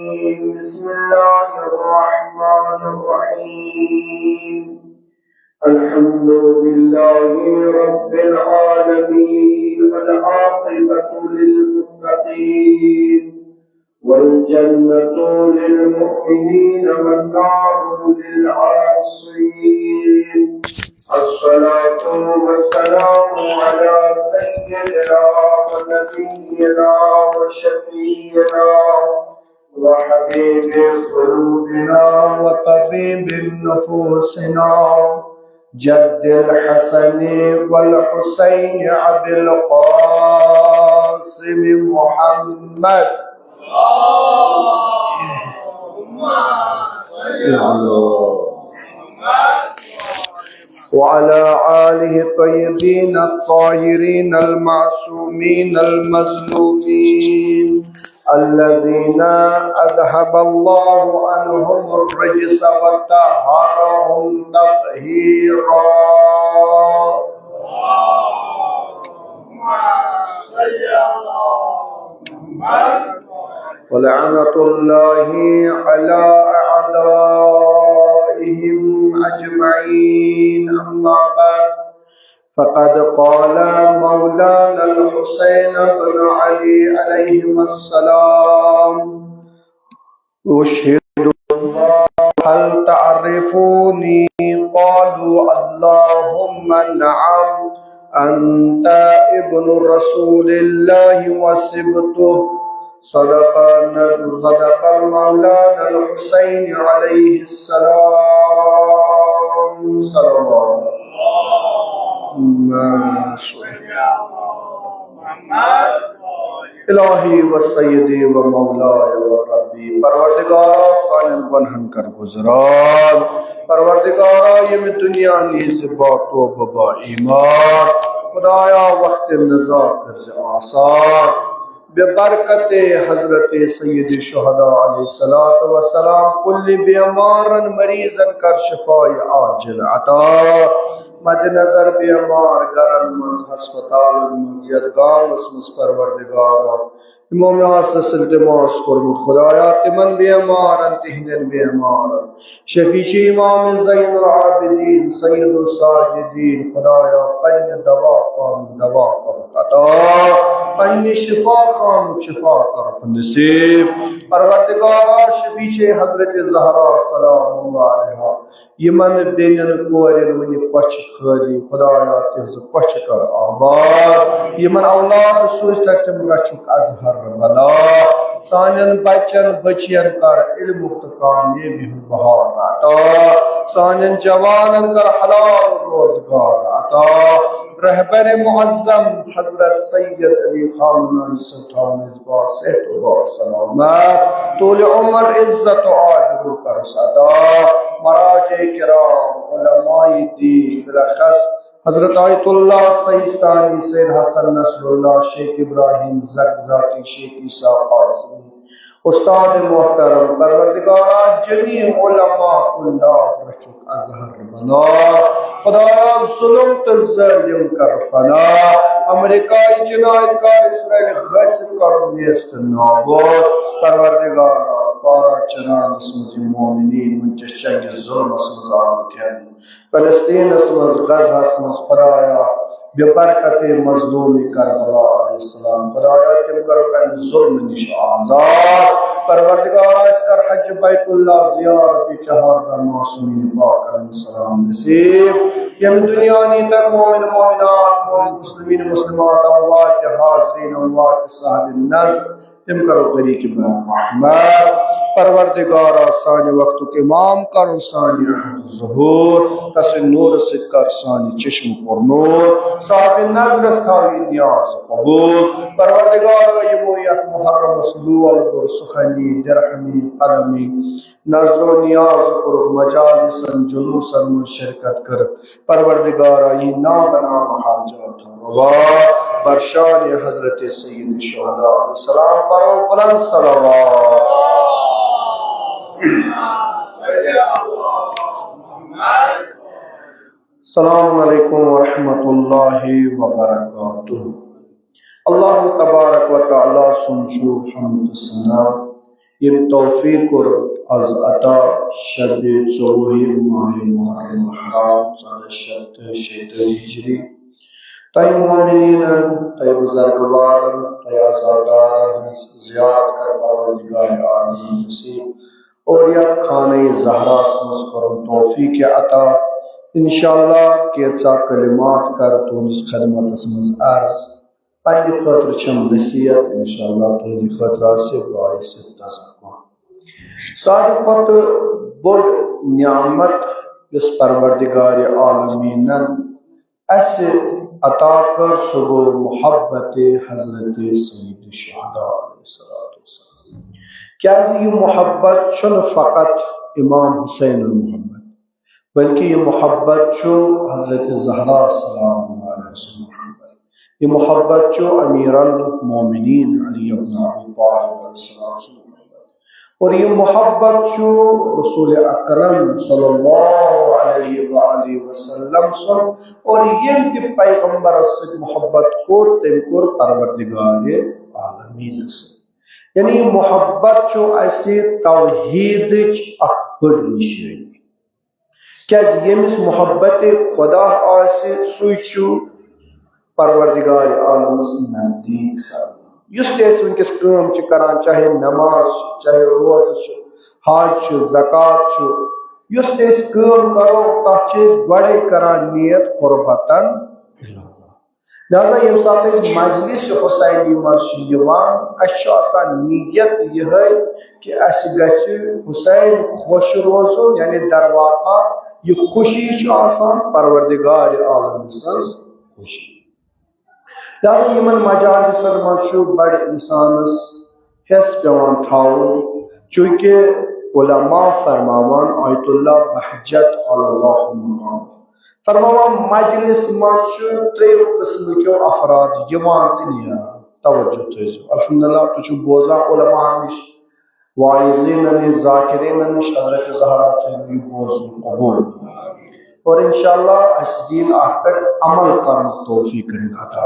بسم الله الرحمن الرحيم الحمد لله رب العالمين والعاقبة للمتقين والجنة للمؤمنين والنار للعاصين الصلاة والسلام على سيدنا ونبينا وشفينا وحبيب قلوبنا وطبيب نفوسنا جد الحسن والحسين أبي القاسم محمد اللهم صل على محمد وعلى آله الطيبين الطاهرين المعصومين المظلومين الذين أذهب الله عنهم الرجس وطهرهم تطهيرا اللهم صل على محمد ولعنة الله على أعدائهم أجمعين أما بعد فقد قال مولانا الحسين بن علي عليهما السلام أشهد الله هل تعرفوني قالوا اللهم نعم أنت ابن رسول الله وسبته صدق مولانا الحسين عليه السلام صلوات الہی و سیدی و مولاي و ربی پروردگارا سانن بنہن کر گزران پروردگارا یم دنیا نیز با تو ببا ایمان خدایا وقت نزا کرز آسان ببرکت حضرت سید شہداء علیہ السلام کل بیمارن مریضن کر شفای عاجل عطا مد نظر بیمار گرن مز ہسپتال مز یدگام اسمس پروردگارا امام آسس التماس کرمت خدایا تمن بیمارن تہنن بیمارن شفیع امام زین العابدین سید الساجدین خدایا پن دوا خان دوا کر عطا پن شفا خان شفا کر نصیب پروردگارا شفیع حضرت زہرا سلام اللہ علیہا یمن بینن کورن ونی پچ خالی خدایا تہذ پچ کر آباد یمن اولاد سوز تک تم رچک ازہر بلا سانن بچن بچین کر علم کامیابی بہار عطا سانن جوانن کر حلال روزگار عطا رہبر معظم حضرت سید علی خامنہ ستانز با صحت و با سلامت طول عمر عزت و آبرو کر عطا مراجع کرام علماء دین بلخص حضرت آیت اللہ سیستانی سید حسن نصر اللہ شیخ ابراہیم زرزاکی شیخ عیسیٰ قاسمی استاد محترم پروردگارا جمیع علماء اللہ رچک ازہر بنا خدایا ظلم تظلم کر فنا امریکائی جنایت کار اسرائیل غصب کر نیست نابود پروردگارا پارا چنان اسمز مومنین منچش چنگ ظلم اسمز آمتین فلسطین اسمز غزہ اسمز خدایا ببرکت مظلومی کربلا علیہ السلام خدایا تم کرو کہ ظلم نش آزاد پروردگارا اس کر حج بیت اللہ زیارتی چہاردہ معصومین پاک علیہ السلام نصیب یم دنیا نی تک مومن مومنات مومن مسلمین مسلمات اموات حاضرین اموات صاحب النظر تم کرو غریق بر رحمت پروردگارا سانی وقت کے امام کرو سانی ظہور کس نور سے کر سانی چشم پر نور صاحب النظر استھاوی نیاز قبول پروردگارا یمویت محرم سلول پر سخنی درحمی قلمی نظر و نیاز پر مجالسا جلوسا من شرکت کر پروردگارا یہ نام نام حاجات روا برشان حضرت سید شہداء علیہ السلام پرو بلند صلوات السلام علیکم ورحمۃ اللہ وبرکاتہ اللہ تبارک و تعالی سنچو حمد سنا یم توفیق اور از عطا شب 14 ماہ محرم حرام 1406 ہجری تۄہہِ مومنیٖنن تۄہہِ بُزرگوارن تۄہہِ عزادارن ہٕنٛز زیارت کر پروردگار عالم نصیب اور یتھ خانہ زہراہس منٛز کرُن توفیق عطا انشاءاللہ کینٛژھا کلمات کر تُہنٛدِس خدمتس منٛز عرض پننہِ خٲطرٕ چھم نصیحت انشاءاللہ تُہنٛدِ خٲطرٕ آسہِ باعث تذکر ساروی کھۄتہٕ بوٚڑ نعمت یُس پروردگار عالمیٖنن اسہِ عطا کر سُہ گوٚو محبت حضرت سید الشہداء علیہ الصلوۃ والسلام کیازِ یہ محبت چھُنہٕ فقط امام حسین محبت بلکہ یہ محبت چھُ حضرت زہرا سلام اللہ علیہ وسلم یہ محبت چھُ امیر المومنین علی بن ابی طالب علیہ السلام اور یہ محبت چھُ رسول اکرم صلی اللہ علیہ وآلہ وسلم سن اور یم تہِ پیغمبرس سۭتۍ محبت کوٚر تٔمۍ کوٚر پروردگار عالمیٖن سۭتۍ یعنی یہ محبت چھُ اسہِ توحیدٕچ اکھ بٔڑ نشٲنی کیازِ ییٚمِس محبت خدا آسہِ سُے چھُ پروردگار عالمس نزدیک سپدان یُس تہِ أسۍ وٕنکیٚس کٲم چھِ کران چاہے نماز چھِ چاہے روزٕ چھِ حج چھُ زکات چھُ یُس تہِ أسۍ کٲم کرو تتھ چھِ أسۍ گۄڈے کران نیت قربتن اللہ لہذا ییٚمہِ ساتہٕ أسۍ مجلس حسینی منٛز چھِ یِوان اسہِ چھُ آسان نیت یِہے کہِ اسہِ گژھِ حسین خۄش روزُن یعنی درواقع یہِ خوشی چھُ آسان پروردگار عالم سٕنٛز خوشی لہذا یمن مجالسن منٛز چھُ بڑِ انسانس حص پیوان تھاوُن چونکہ علماء فرماوان آیت اللہ بہجت اللہ مقام فرماوان مجلس منٛز چھُ 3 قسمٕکیو افراد یِوان تہٕ نیران توجہ تھٲیزیو الحمدللہ تُہۍ چھِو بوزان علماء نِش واعظیٖنن نِش ذاکریٖنن نِش حضرت زہرا تھٲیِو یہِ بوزُن قبوٗل اور انشاءاللہ اسہِ دِیِن اتھ پٮ۪ٹھ عمل کرنُک توفیق کٔرِنۍ عطا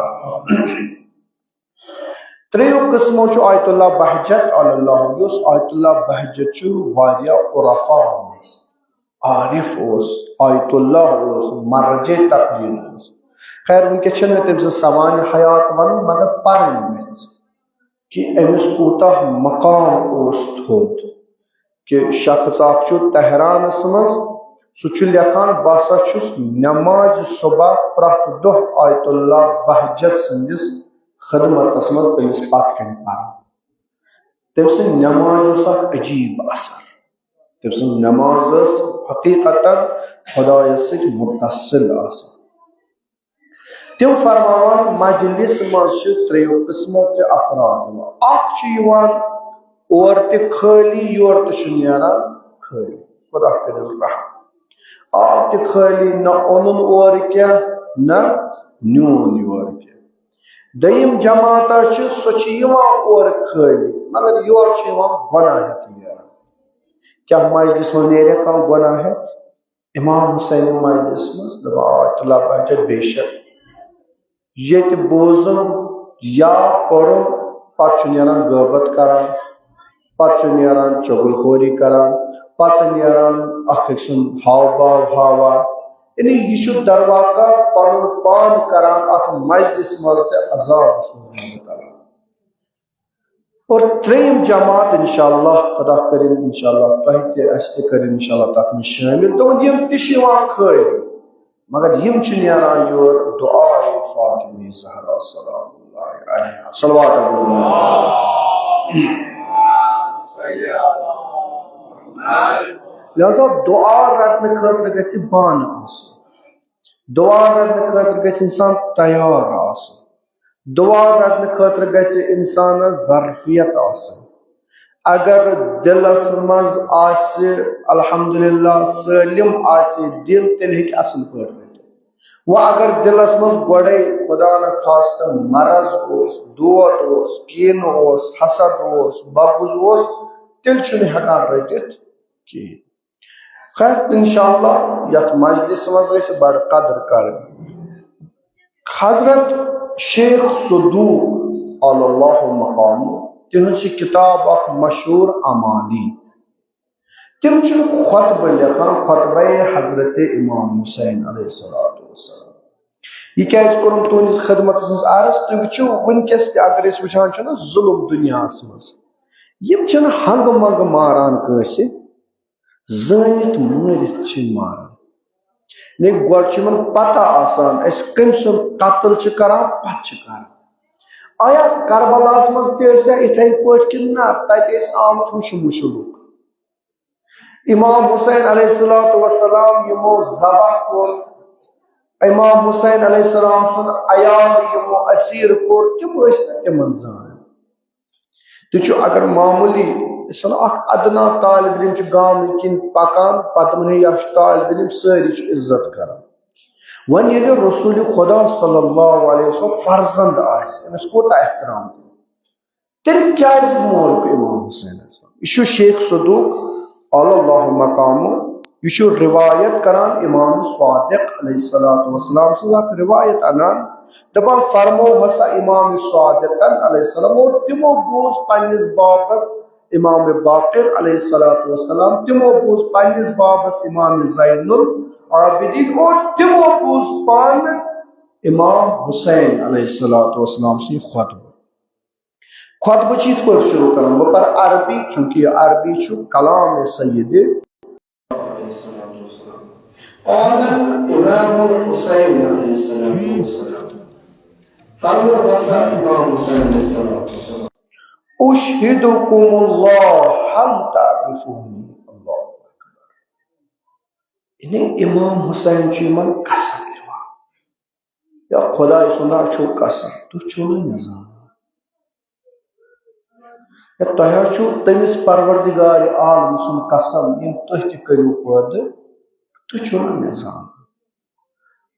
3 قسمو چھُ آیت اللہ بہجت اللہ یُس آیت اللہ بہجت چھُ واریاہ عرفا اوس عارف اوس آیت اللہ اوس مرجع تقلید اوس خیر وٕنکیٚس چھنہٕ مےٚ تٔمۍ سٕنٛز سوانہِ حیات ونُن مگر پرٕنۍ گژھِ کہ أمِس کوٗتاہ مقام اوس تھوٚد کہ شخص اکھ چھُ تہرانس منٛز سُہ چھُ لیکھان بہٕ ہسا چھُس نماز صبح پرٛٮ۪تھ دۄہ آیت اللہ بہجت سٕنٛدِس خدمتس منٛز تٔمِس پتہٕ کنۍ پران تٔمۍ سٕنٛز نماز اوس اکھ عجیب اثر تٔمۍ سٕنٛز نماز ٲس حقیقتن خدایس سۭتۍ متصل آسان تِم فرماوان مجلس منٛز چھِ 3 قسمو کہِ افراد یِوان اکھ چھُ یِوان اورٕ تہِ خٲلی یورٕ تہِ چھُ نیران خٲلی خدا کٔرِنۍ رحم آو تہِ خٲلی نہ اوٚنُن اورٕ کینٛہہ نہ نیوٗن یورٕ کینٛہہ دوٚیِم جماعتہ چھِ سۄ چھِ یِوان اورٕ خٲلی مگر یورٕ چھِ یِوان گۄناہ ہٮ۪تھ نیران کیٛاہ مجلس منٛز نیرِ کانٛہہ گۄناہ ہٮ۪تھ امام حسین مجلس منٛز دپان آیت اللہ بہجت بے شک ییٚتہِ بوزُن یا پرُن پتہٕ چھُ نیران غٲبت کران پتہٕ چھُ نیران چغل خوری کران پتہٕ نیران اکھ أکۍ سُنٛد ہاو باو ہاوان یعنی یہ چھُ درواقع پنُن پان کران اتھ مجلس منٛز تہِ عذابس منٛز مبتلا اور 3یم جماعت انشاءاللہ خدا کٔرِنۍ انشاءاللہ تۄہہِ تہِ اسہِ تہِ کٔرِنۍ انشاءاللہ تتھ منٛز شٲمِل دوٚپُن یِم تہِ چھِ یِوان خٲلی مگر یِم چھِ نیران یور دعائے فاطمہ زہرا سلام اللہ علیہا صلوات اللہ لہذا دعا رٹنہٕ خٲطرٕ گژھِ بانہٕ آسُن دعا رٹنہٕ خٲطرٕ گژھِ انسان تیار آسُن دعا رٹنہٕ خٲطرٕ گژھِ انسانس ظرفیت آسٕنۍ اگر دلس منٛز آسہِ الحمدللہ سٲلِم آسہِ دل تیٚلہِ ہیٚکہِ اصل پٲٹھۍ رٔٹِتھ وۄنۍ اگر دلس منٛز گۄڈے خدا نخواستہ مرض اوس دود اوس کینہٕ اوس حسد اوس بغض اوس تیٚلہِ چھُنہٕ ہٮ۪کان رٔٹِتھ کِہیٖنۍ خیر انشاءاللہ یتھ مجلس منٛز أسۍ بڑٕ قدر کرٕنۍ حضرت شیخ صدوق اللہ مقام تہذ کتاب اخ مشہور امالی تم خطبہ لکھان خطبہ حضرت امام حسین علیہ السلام یہ کیاز کورم تہندس خدمت مز عرض تھی وچو ونکس اگر اس وچان نا ظلم دنیا مز یم چھن ہنگ منگ ماران کنس زانت مارت ماران نہیں گوڑ پتہ آسان اس کم سن قتل کران پتہ کران آیا کربلاس مز تیسا اتھائی پوٹ کن نا تیس آمت ہم شمشلوک امام حسین علیہ السلام یمو ذبح کو امام حسین علیہ السلام سن عیال یمو اسیر کور تم تمن زان تو اگر معمولی ادنا طالب علم گام کن پکان پتہ من یہ طالب علم ساری عزت کران ون یہ رسول خدا صلی اللہ علیہ وسلم فرزند آس کوتا احترام تیل کیا مول کو امام حسین یہ شیخ صدوق اللہ مقام یہ روایت کران امام صادق علیہ السلام سے روایت انان دپان فرمو ہسا امام صادق علیہ السلام اور تمو بوز پنس باپس امام باقر علیہ السلام تمو بوز پنس باپس امام زین العابدین اور تمو بوز پان امام حسین علیہ السلام سے خطبہ چیت پر شروع کرنا وہ پر عربی چونکہ یہ عربی چھو کلام سید قال امام حسین علیہ السلام فرمو رسا امام حسین علیہ السلام اشہدکم اللہ ہم تعرفونی اللہ اکبر انہیں امام حسین چی من قسم دوا یا خدا سنا چھو قسم تو چھوڑا نظام تہ چھو تمس پروردگار عالم سن قسم یم تہ تہ کرو پد تو چھو نہ زان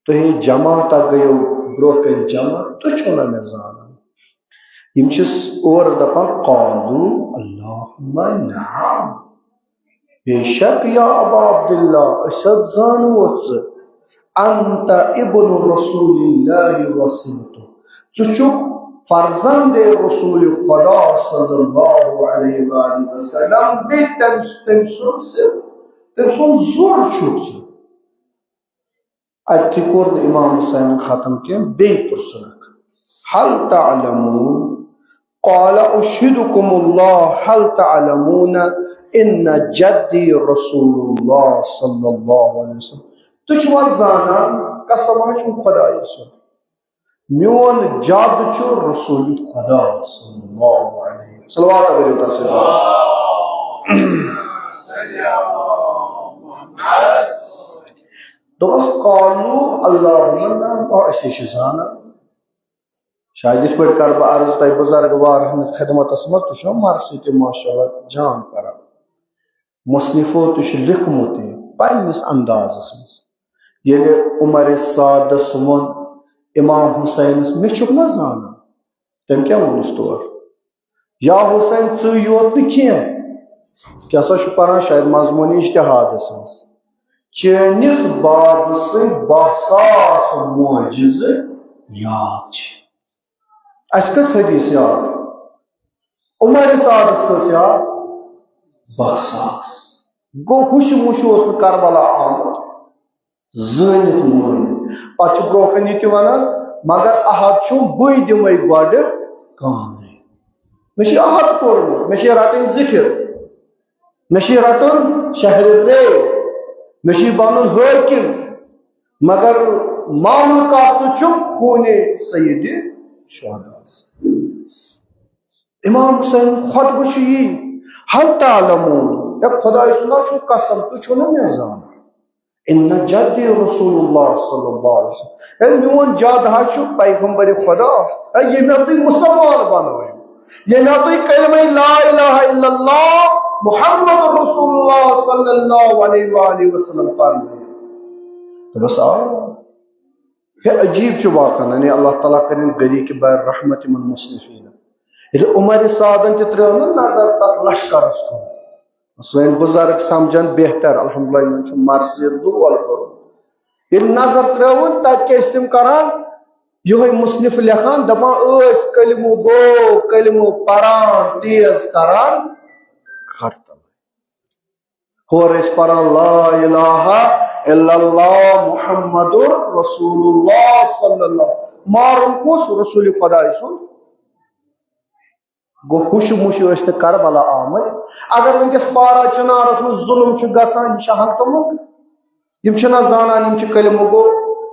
تہ جماعت گیو برو کن جمع تو چھو نہ زان یم چھ اور دپان قالو اللہم نعم بے شک یا ابا عبداللہ اشد زانوت انت ابن رسول اللہ وصلتو چچک فرزند رسول خدا صلی اللہ علیہ وآلہ وسلم بے تمسون زور چھوٹ سے اتی قرد امام حسین ختم کیا بے پرسنک حل تعلمون قال اشہدکم اللہ حل تعلمون ان جدی رسول اللہ صلی اللہ علیہ وسلم تجھ وزانا قسمہ چھو خدا یسو میون جاد چھو رسول خدا صلی اللہ علیہ وسلم صلوات علیہ وسلم دوست قالو اللہم نعم اور اسی شزانا شاید اس پر کربا عرض تائی بزرگوار خدمت اسمت تو شو مرسی کے ماشاءاللہ جان کرا مصنفو تو شو لکھموتی پائنس انداز اسمت یہ عمر سعد سمون امام حسین میں چھک نہ زانا تم کیا ونس طور یا حسین ژٕ یوت نہ کینٛہہ کیا سا چھُ پران شاید مضموٗنی اجتہادس منٛز چٲنِس بابہٕ سٕنٛدۍ 10,000 معجزٕ یاد چھِ اَسہِ کٔژ حدیث یاد عمر سعدس کٔژ یاد 10,000 گوٚو ہُشہِ مُشہِ اوس نہٕ کربلا آمُت زٲنِتھ مٲنِتھ پتہ چھُ برونٛہہ کَنہِ یہِ تہِ وَنان مگر احد چھُم بٕے دِمَے گۄڈٕ کانے مےٚ چھُ احد کوٚرمُت مےٚ چھِ رَٹٕنۍ ذِکر مےٚ چھِ رَٹُن شہرِ رے مےٚ چھِ بنُن حٲکِم مگر معموٗل کَتھ سُہ چھُم خوٗنِ سید شہداس امام حسین خطبہ چھُ یی حل تعلمون اے خداے سُنٛدا چھُو قسم تُہۍ چھُو نہ مےٚ زانان ان جدی رسول اللہ صلی اللہ علیہ وسلم اے میون جد چھُ پیغمبر خدا یہ میں تُہۍ مسلمان بنٲیِو یہ میں تُہۍ کلمہ لا الہ الا اللہ محمد رسول اللہ صلی اللہ علیہ وآلہ وسلم پرنٲیِو تو بس یہ عجیب چھُ واقعہ یعنی اللہ تعالیٰ کرن گری کہ بر رحمت من مصنفین ییٚلہِ عمر سعدن تہِ ترٛٲو نہ نظر تتھ لشکرس کُن سٲنۍ بزرگ سمجھن بہتر الحمدللہ یِمن چھُ مرثیت دول کوٚرمُت ییٚلہِ نظر ترٛٲوٕن تتہِ کیٛاہ ٲسۍ تِم کران یہ مصنف لکھان دپان اس کلمہ گو کلمہ پران تیز کران کرتل اور اس پران لا الہ الا اللہ محمد رسول اللہ صلی اللہ مارن کس رسول خدا سن گو خوش مش اس کربلا آمد اگر ونکس پارا چنارس من ظلم چھ گژھان یہ حق تمک یم چھنا زانان یم چھ کلمہ گو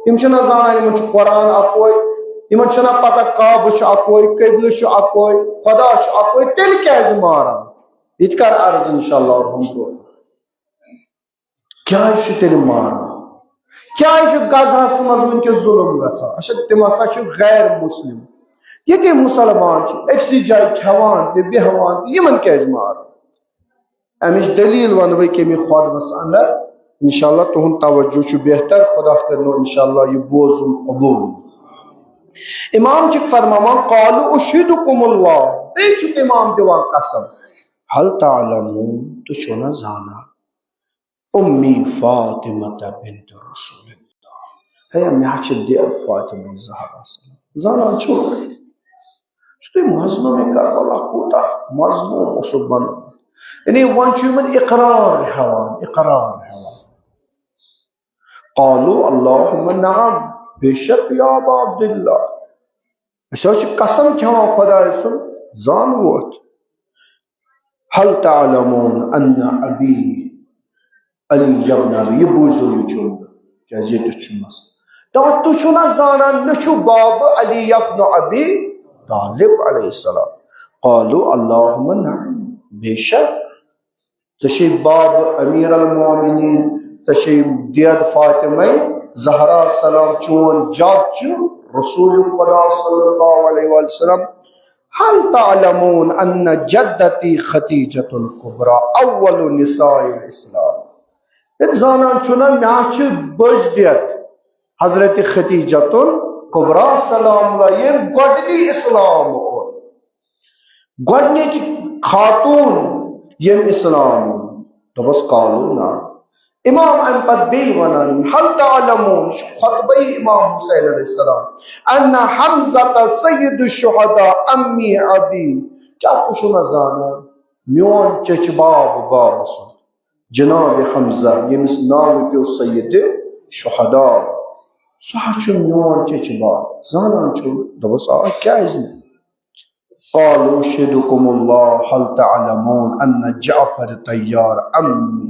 یم چھنا زانان یم چھ قرآن اکوئی یم چھنا پتہ کعبہ چھ اکوئی قبلہ چھ اکوئی خدا چھ اکوئی تیل کیاز ماران یہ کر عرض انشاءاللہ اور ہم کو کیا چھ تیل ماران کیا چھ غزہس مز ونکس ظلم گژھان اچھا تم ہسا چھ غیر مسلم یہ کہ مسلمان اکسی جائے کھوان تہ بہوان تہ یمن کیاز ماران امچ دلیل ونوے کمی خطبس اندر انشاءاللہ تہن توجہ چھ بہتر خدا کرنو انشاءاللہ یہ بوزن قبول امام چھ فرماوان قالوا اشهدكم اللہ بے چھ امام دیوان قسم هل تعلمون تو چھنا زانا امی فاطمہ بنت رسول اللہ ہے میں چھ دی فاطمہ زہرا زانا چھو چھو مظلوم کربلا کوتا مظلوم اسو بنا یعنی ون چھ من اقرار ہوا قالوا اللهم نعم بشک یا ابا عبداللہ اسو چھ قسم کھوان خدا سن زان ووت هل تعلمون ان ابی علی ابن ابی یہ بوزو یہ چھو کیا یہ تو مس تو چھنا زانان نچو باب علی ابن ابی طالب علیہ السلام قالوا اللهم نعم بے شک تشی باب امیر المومنین تشی دید فاطمہ زہرا سلام چون جاب چو رسول خدا صلی اللہ علیہ وسلم هل تعلمون ان جدتی خدیجۃ الکبری اول نساء الاسلام زانان چونا میاچ بج دید حضرت خدیجۃ الکبری سلام اللہ گوڈنی اسلام اور گوڈنچ خاتون یم اسلام تو بس قالو نا امام ام پت بی ونان هل تعلمون خطبہ امام حسین علیہ السلام ان حمزہ سید الشہداء امی ابی کیا کچھ نہ زانا میون چچ باب سن جناب حمزہ یمس نام پیو سید شہداء سہ چھ میون چچ باب زانان چھ دبس آ کیا ازن قالوا اشهدكم الله هل تعلمون ان جعفر طیار امی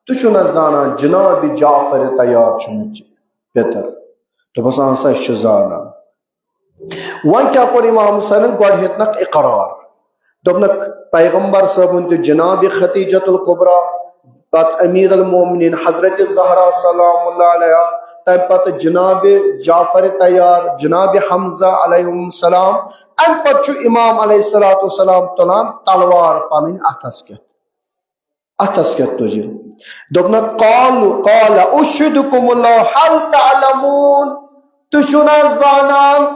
تو چھنا زانا جناب جعفر طیار چھنچ بہتر تو بس آنسا اس زانا وان کیا کور امام حسین گوڑ ہتنک اقرار دبنک پیغمبر صاحب تو جناب خدیجۃ الکبری پت امیر المومنین حضرت زہرا سلام اللہ علیہ تم پت جناب جعفر طیار جناب حمزہ علیہ السلام ام پت چھ امام علیہ السلام تلان تلوار پنن اتس کے تجھ دبنا قال اشهدكم الله هل تعلمون تشنا زانان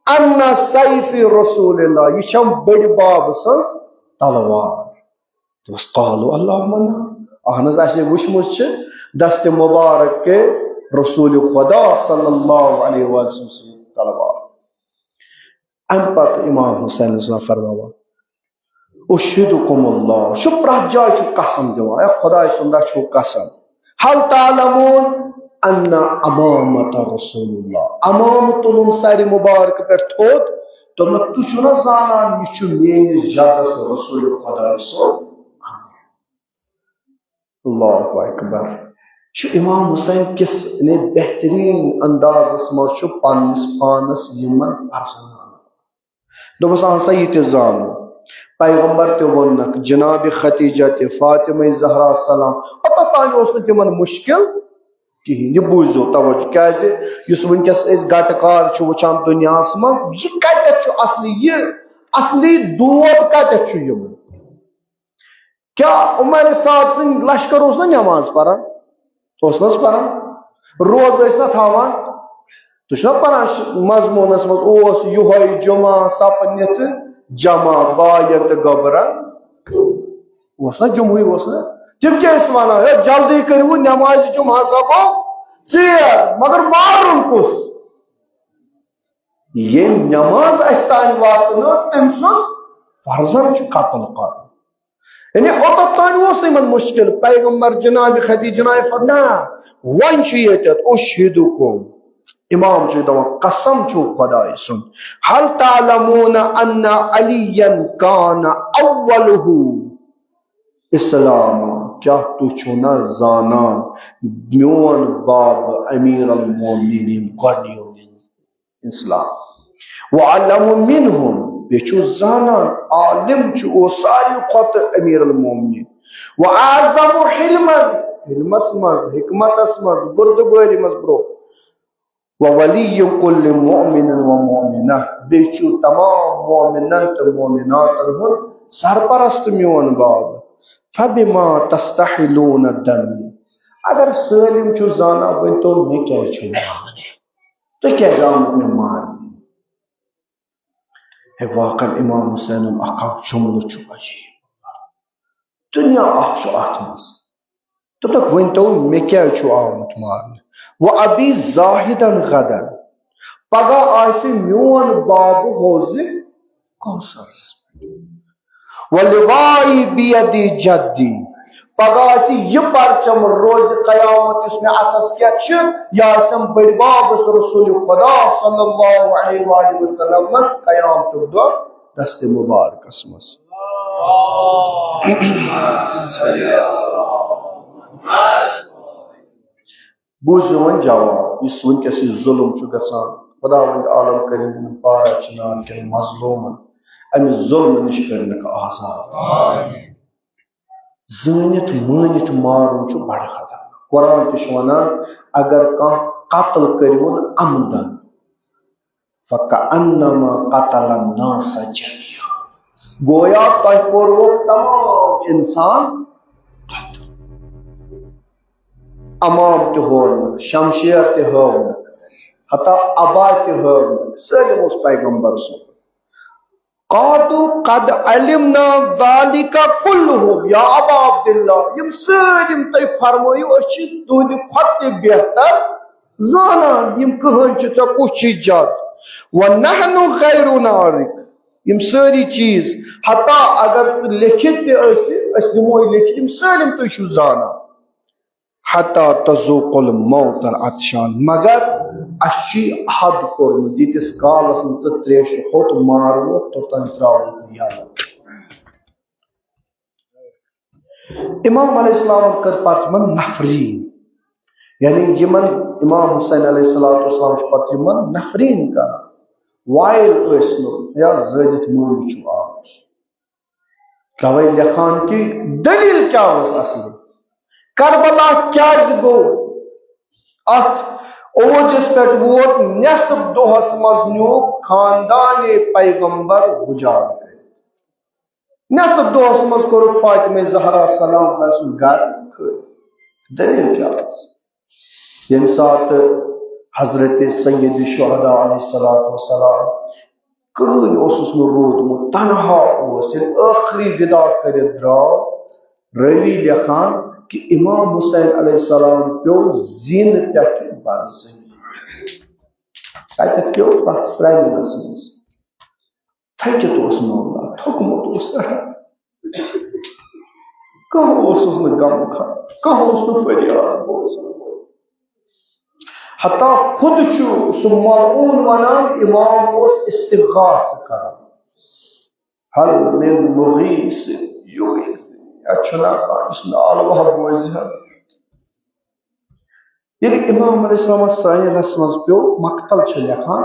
ان سیف رسول اللہ یہ چھم بڑی باب سنس تلوار تو قالوا اللهم اہنز اسے وشمس دست مبارک کے رسول خدا صلی اللہ علیہ وسلم تلوار ام پت امام حسین صلی اللہ فرماوا اشهدكم اللہ شو پرہ جائے چھو قسم دیوا اے خدا سندہ چھو قسم هل تعلمون ان امامت رسول اللہ امامت ساری مبارک پر تھوت تو میں تجھو نہ زانان یہ چھو مین جادس رسول خدا صلی اللہ اکبر چھو امام حسین کس نے بہترین انداز اسمہ چھو پانس پانس یمن پرسنانا دو بس آنسا یہ تزانو پیغمبر تے ونک جناب خدیجہ تے فاطمہ زہرا سلام اتا تانی اس نے تمن مشکل کہین یہ بوزو توجہ کیازِ یس ونکس اس گٹکار چھ وچان دنیاس مز یہ کتہ چھ اصلی یہ اصلی دود کتہ چھ یم کیا عمر سعد سنگھ لشکر اس نا نماز پران اس نس پران روز اس نا تھاوان تو چھنا پران مضمونس مز اوس یہوے جمعہ سپنت جمع بایت گبرا اس نا جمعی اس نا تم کیا اس وانا ہے جلدی کرو نماز جمعہ سبا چیر مگر مارن کس یہ نماز استان واتنا تم سن فرزن چھ قتل کر یعنی اوتت تان اوس نمن مشکل پیغمبر جناب خدیجہ جناب فنا ون چھ یتت اشہدکم امام چھ دون قسم چھ خدای سن هل تعلمون ان علیا کان اولہ اسلام کیا تو چھونا زانان میون باب امیر المومنین گڈیو اسلام وعلم منهم بیچو زانان عالم چو ساری خط امیر المومنین وعظم حلما حلم اسمز حکمت اسمز بردگوری مزبرو وولی کل مؤمن ومؤمنہ بیچو تمام مومنان تو مومنات ہن سرپرست میون باب فبما تستحلون الدم اگر سالم چو زانا ون تو میں کیا چھو تو کیا جان میں مان ہے واقع امام حسین اخاق جملہ چھو عجیب دنیا اخ چھو اتمس تو تک ون تو میں کیا چھو آمت مان و ابی زاہدن غدن پگا آسی میون باب ہوز کوثر ولوائی بیدی جدی پگا آسی یہ پرچم روز قیامت اس میں اتس کیا چھ یا اسم بڑ باب رسول خدا صلی اللہ علیہ وآلہ وسلم مس قیامت دو دست مبارک اسمس بوزون جواب اس ون کسی ظلم چھ گسان خدا وند عالم کریم پارا چنار کے مظلومن امی ظلم نش کرنک آزاد زانت مانت مارن چھ بڑا خطر قرآن تش ونان اگر کان قتل کریون عمدن فکأنما قتل الناس جميعا گویا تہ کوروک تمام انسان امام تہ ہونک شمشیر تہ ہونک حتی ابا تہ ہونک سلم اس پیغمبر سن قالوا قد علمنا ذلك كله یا ابا عبداللہ یم سلم تہ فرمایو اچھ تہند کھت بہتر زانان یم کہن چھ ژے کس چیز جات ونحن غیر نارک یم ساری چیز حتی اگر لکھت تہ اس نمو لکھت یم سلم تہ چھو زانان حتی تذوق الموت العطشان مگر اچھی حد کورن دیتس کالس ژ تریش ہوت مارو توتان تراوت نیالا امام علیہ السلام کر پرچمن نفرین یعنی یمن امام حسین علیہ السلام پتہ یمن نفرین کر وائل اسنو یا زیدت مول چھو آ کوئی لکھان کی دلیل کیا اس اصلی کربلا کیاز گو ات اوجس پہ ووت نصف دہس مز نیو خاندان پیغمبر گجار گئے نصف دہس مز کور فاطمہ زہرا سلام اللہ سن گھر دلیل کیا یم سات حضرت سید الشہداء علیہ السلام کہن اوسس نو رودمت تنہا اوس آخری ودا کرت دراو روی لکھان کہ امام حسین علیہ السلام پیو زین پہ برزن تک پیو پتہ سرائن نسمس تھکت اس معاملہ تھکمت اس کہاں اس نے غم کھا کہاں اس نے فریاد بوز حتی خود چھو سو ملعون ونان امام اس استغاث کرا حل من مغیث یویس اچھنا کا اس نے آلوہ بوز ہے یعنی امام علیہ السلام سرائن رسمز پیو مقتل چھ لکھان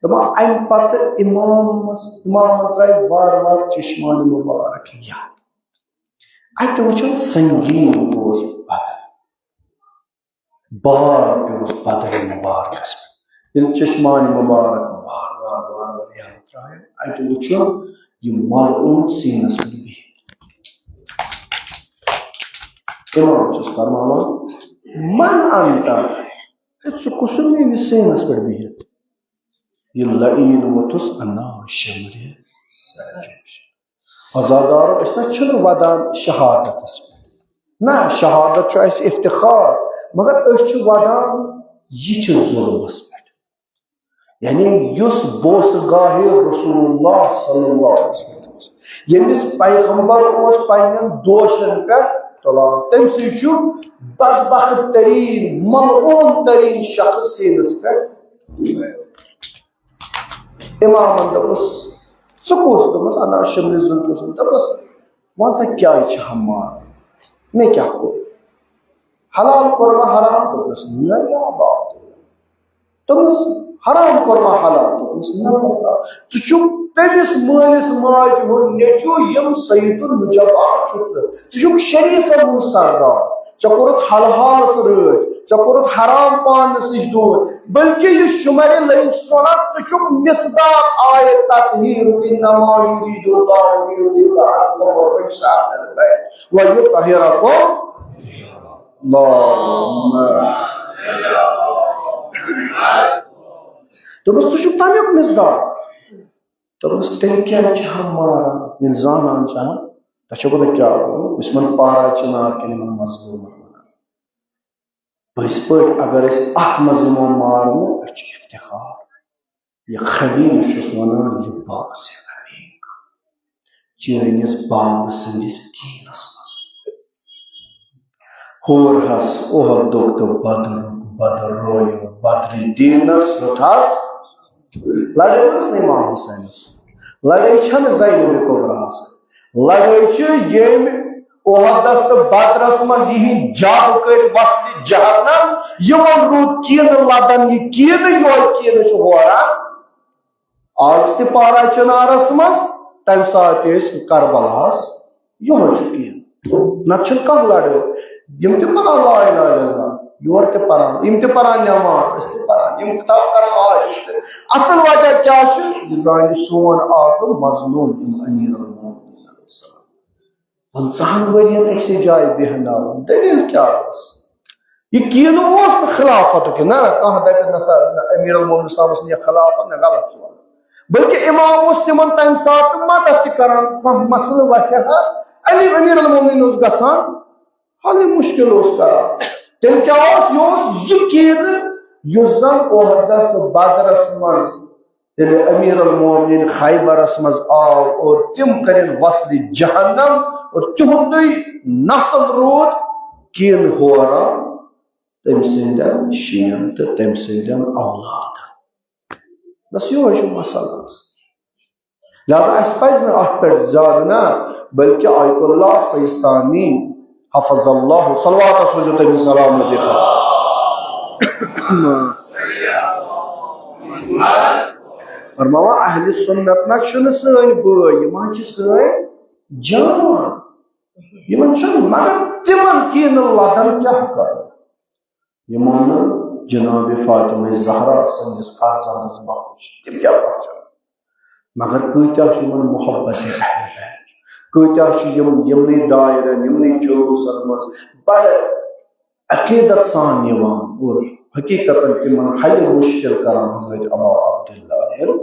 دما این پتہ امام ترائی وار چشمان مبارک یا ایت وچھن سنگین بوز بدر بار پیوز بدر مبارک اس پہ یعنی چشمان مبارک وار یا ترائی ایت وچھن یہ ملعون سینس بھی امام چس فرمانا من انتا اتسو کسمی سینس پر بھی یہ لعین و تس انا شمری سجوش ازادارو اس نا چھن ودان شہادت اس نا شہادت چھو ایس افتخار مگر اس چھو ودان یہ چھ ظلم اس پر یعنی یس بوس گاہ رسول اللہ صلی اللہ علیہ وسلم یمس پیغمبر اس پنن دوشن پہ تلان تم سی بدبخت ترین ملعون ترین شخص سینس پہ امام دپس سکوس دپس انا شمر زنچوس دپس ون سا کیا ہمار میں کیا کروں حلال قربہ حرام دپس نہ کیا بات دپس حرام قربہ حلال دپس نہ پتہ ژٕ تمس مالس ماج ہن نیچو یم سید النجبات ژٕ شریف ہن سردار ژےٚ کوٚرُتھ حلحالس رٲچھ ژےٚ کوٚرُتھ حرام پانس نش دور بلکہ یہ شمر لین سنت ژٕ مصداق آیت تطہیر انما یرید اللہ لیذهب عنکم الرجس اهل البیت ویطہرکم اللہم دوٚپُس ژٕ چھُکھ تمیُک مصداق دوٚپُس تیٚلہِ کیٛازِ چھِ ہم ماران ییٚلہِ زانان چھِ ہم تۄہہِ چھو وَنان کیٛاہ یُس یِمن پارا چِنار کِنہٕ یِمن مظلوٗمن وَنان پٔزۍ پٲٹھۍ اگر أسۍ اَتھ منٛز یِمو مارنہٕ أسۍ چھِ افتخار یہِ خلیٖل چھُس وَنان یہِ باس حقیٖق چٲنِس بابہٕ سٕنٛدِس دیٖنس منٛز ہور حظ اُحدُک تہٕ بدرُک بدر رویو بدرِ دیٖنس ہیوٚت حظ لڑٲے ٲس نہٕ امام حسینس لڑٲے چھنہٕ زینب کبراہس لڑٲے چھِ ییٚمہِ اُحدس تہٕ بدرس منٛز یِہنٛدۍ جب کٔرۍ وصلہِ جہنم یِمن روٗد کیٖنہٕ لدن یہِ کیٖنہٕ یوٚہے کیٖنہٕ چھُ ہوران آز تہِ پارا چنارس منٛز تمہِ ساتہٕ ٲسۍ کربلاہس یوٚہے چھُ کیٖنہٕ نتہٕ چھُنہٕ کانٛہہ لڑٲے یِم تہِ پران لا اِلہَ اِلَّا اللہ یور تہِ پران یِم تہِ پران نٮ۪ماز أسۍ تہِ پران یِم کران حج تہِ اصل وجہ کیٛاہ چھُ یہِ زانہِ سون آبہٕ مظلوم امیر المومنین علیہ السلام 50 ؤرین أکسٕے جایہِ بیہناوُن دلیٖل کیٛاہ ٲس یہ کینہٕ اوس نہٕ خلافت نہ کانٛہہ دپہِ نسا امیر المومنین صاحبس نہٕ خلافت نہ غلط چھُ وَنان بلکہ امام اوس تِمن تمہِ ساتہٕ مدد تہِ کران کانٛہہ مسلہٕ وتھِ ہا علی امیر المومنین اوس گژھان حل مشکل اوس کران تیٚلہِ کیٛاہ اوس یہِ اوس یہِ کینہٕ یُس زن اُحدس تہٕ بدرس منٛز ییٚلہِ امیر المومنین خیبرس منٛز آو اور تِم کٔرِنۍ وصلہِ جہنم اور تِہُنٛدُے نسل روٗد کینہٕ ہوران تٔمۍ سٕنٛدٮ۪ن شین تہٕ تٔمۍ سٕنٛدٮ۪ن اولادن بس یہوے چھُ مسلہٕ آسان لہذا اسہِ پزِ نہٕ اتھ پٮ۪ٹھ زیادٕ نہ بلکہ آیت اللہ سیستانی حفظ اللہ صلوات سوزو تٔمِس سلام فرماوا اہل سنت نہ چھُنہٕ سٲنۍ بٲے یِم حظ چھِ سٲنۍ جان یِمن چھُنہٕ مگر تِمن کینہٕ لدن کیاہ کرُن یِمو نہٕ جناب فاطمہ زہرا سٕنٛدِس فرزندس بخش تِم کیاہ بخشن مگر کۭتیاہ چھِ یِمن محبت اہل بیت کۭتیاہ چھِ یِمنٕے دایرن یِمنٕے جلوسن منٛز بڑٕ عقیدت سان یِوان اور حقیقتاً تِمن حلہِ مشکل کران حضرت ابا عبداللہ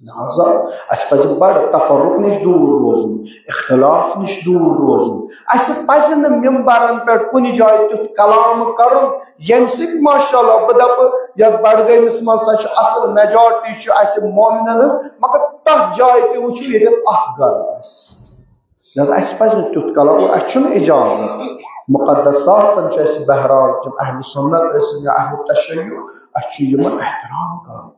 لہذا اسہِ پزِ بڑٕ تفرق نِش دوٗر روزُن اختلاف نِش دوٗر روزُن اسہِ پزِ نہٕ ممبرن پٮ۪ٹھ کُنہِ جایہِ تیُتھ کلام کرُن ییٚمہِ سۭتۍ ماشاء اللہ بہٕ دپہٕ یتھ بڈگٲمِس منٛز سا چھِ اصل میجارٹی چھِ اسہِ مومنن ہٕنٛز مگر تتھ جایہِ تہِ وٕچھِو ییٚتٮ۪تھ اکھ گرٕ آسہِ لہذا اسہِ پزِ نہٕ تیُتھ کلام اور اسہِ چھُنہٕ اجازت مقدساتن چھُ اسہِ بہرحال تِم اہل سنت ٲسِن یا اہل تشیع اسہِ چھُ یِمن احترام کرُن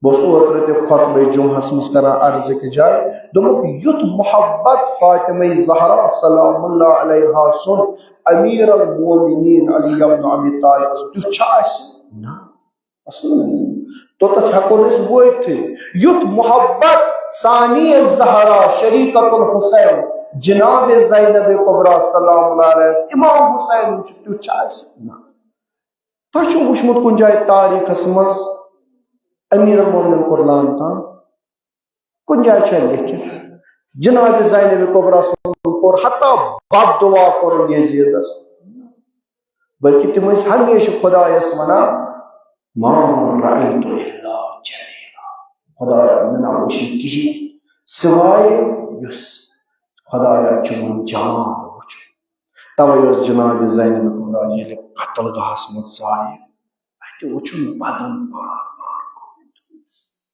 بہٕ اوسُس اوترٕ تہِ خطبہ جمعہس منٛز کران عرض أکِس جایہِ دوٚپمُت یُتھ محبت فاطمہ زہرا سلام اللہ علیہا سُنٛد امیر المومنین علی بن ابی طالبس تیُتھ چھا اسہِ نہ توٚتتھ ہٮ۪کو نہٕ أسۍ وٲتتھٕے یُتھ محبت ثانی زہرا شریکت الحسین جناب زینب کبرا سلام اللہ علیہ امام حسین چھُ تیُتھ چھا اسہِ نہ تۄہہِ چھُو وٕچھمُت کُنہِ جایہِ تاریٖخس منٛز امیر المومنین کوٚر لان تان کُنہِ جایہِ چھا لیکھِتھ جناب زینب کبرا کوٚر حتیٰ بد دعا کوٚرُن یزیدس بلکہ تِم ٲسۍ ہمیشہِ خۄدایس ونان ما رأیت الا جلیلا خدایا مےٚ نہ وٕچھ کِہیٖنۍ سوائے یُس خدایا چون جمال وٕچھُن توے اوس جناب زینب کبرا ییٚلہِ قتل گاہس منٛز ژایہِ اتہِ وٕچھُن بدن بار بار